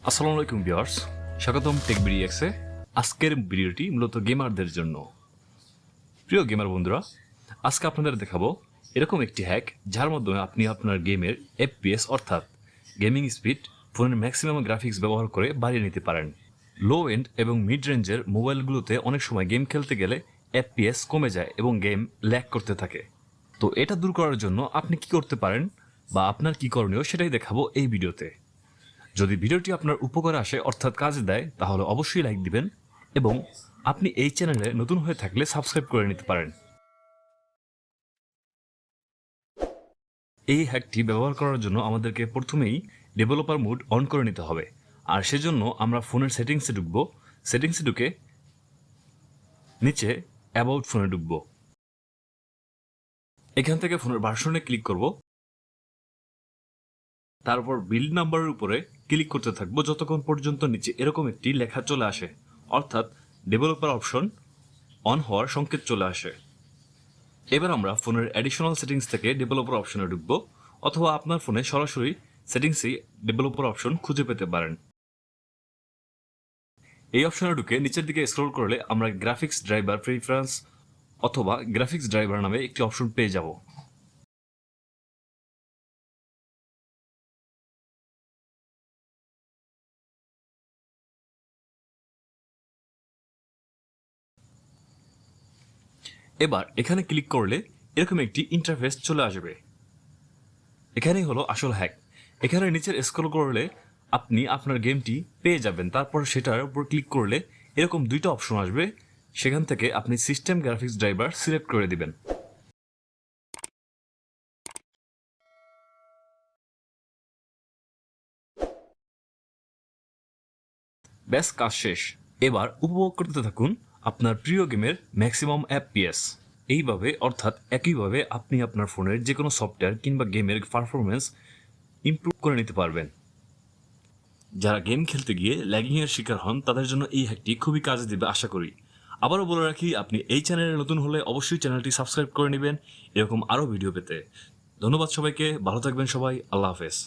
আসসালামু আলাইকুম ভিউয়ার্স, স্বাগতম টেকবিডিএক্সে। আজকের ভিডিওটি মূলত গেমারদের জন্য। প্রিয় গেমার বন্ধুরা, আজকে আপনাদের দেখাবো এরকম একটি হ্যাক যার মাধ্যমে আপনি আপনার গেমের এফপিএস অর্থাৎ গেমিং স্পিড ফোনের ম্যাক্সিমাম গ্রাফিক্স ব্যবহার করে বাড়িয়ে নিতে পারেন। লো এন্ড এবং মিড রেঞ্জের মোবাইলগুলোতে অনেক সময় গেম খেলতে গেলে এফপিএস কমে যায় এবং গেম ল্যাগ করতে থাকে। তো এটা দূর করার জন্য আপনি কি করতে পারেন বা আপনার কি করণীয় সেটাই দেখাবো এই ভিডিওতে। যদি ভিডিওটি আপনার উপকারে আসে অর্থাৎ কাজে দেয় তাহলে অবশ্যই লাইক দিবেন এবং আপনি এই চ্যানেলে নতুন হয়ে থাকলে সাবস্ক্রাইব করে নিতে পারেন। এই হ্যাকটি ব্যবহার করার জন্য আমাদেরকে প্রথমেই ডেভেলপার মোড অন করে নিতে হবে, আর সেজন্য আমরা ফোনের সেটিংসে ঢুকবো। সেটিংসে ঢুকে নিচে অ্যাবাউট ফোনে ঢুকবো। এখান থেকে ফোনের ভার্সনে ক্লিক করব, তারপর বিল্ড নাম্বারের উপরে ক্লিক করতে থাকবো যতক্ষণ পর্যন্ত নিচে এরকম একটি লেখা চলে আসে, অর্থাৎ ডেভেলপার অপশন অন হওয়ার সংকেত চলে আসে। এবার আমরা ফোনের অ্যাডিশনাল সেটিংস থেকে ডেভেলপার অপশনে ঢুকবো, অথবা আপনার ফোনে সরাসরি সেটিংসেই ডেভেলপার অপশন খুঁজে পেতে পারেন। এই অপশনে ঢুকে নিচের দিকে স্ক্রল করলে আমরা গ্রাফিক্স ড্রাইভার প্রিফারেন্স অথবা গ্রাফিক্স ড্রাইভার নামে একটি অপশন পেয়ে যাব। এবার এখানে ক্লিক করলে এরকম একটি ইন্টারফেস চলে আসবে। এখানেই হলো আসল হ্যাক। এখানে নিচের স্ক্রল করলে আপনি আপনার গেমটি পেয়ে যাবেন, তারপর সেটার উপর ক্লিক করলে এরকম দুইটা অপশন আসবে, সেখান থেকে আপনি সিস্টেম গ্রাফিক্স ড্রাইভার সিলেক্ট করে দিবেন। ব্যাস, কাজ শেষ। এবার উপভোগ করতে থাকুন আপনার প্রিয় গেমের ম্যাক্সিমাম এফপিএস। এইভাবে অর্থাৎ একইভাবে আপনি আপনার ফোনের যে কোনো সফটওয়্যার কিংবা গেমের পারফরমেন্স ইমপ্রুভ করে নিতে পারবেন। যারা গেম খেলতে গিয়ে ল্যাগিংয়ের শিকার হন তাদের জন্য এই হ্যাকটি খুবই কাজে দেবে আশা করি। আবারও বলে রাখি, আপনি এই চ্যানেলে নতুন হলে অবশ্যই চ্যানেলটি সাবস্ক্রাইব করে নেবেন এরকম আরও ভিডিও পেতে। ধন্যবাদ সবাইকে, ভালো থাকবেন সবাই, আল্লাহ হাফেজ।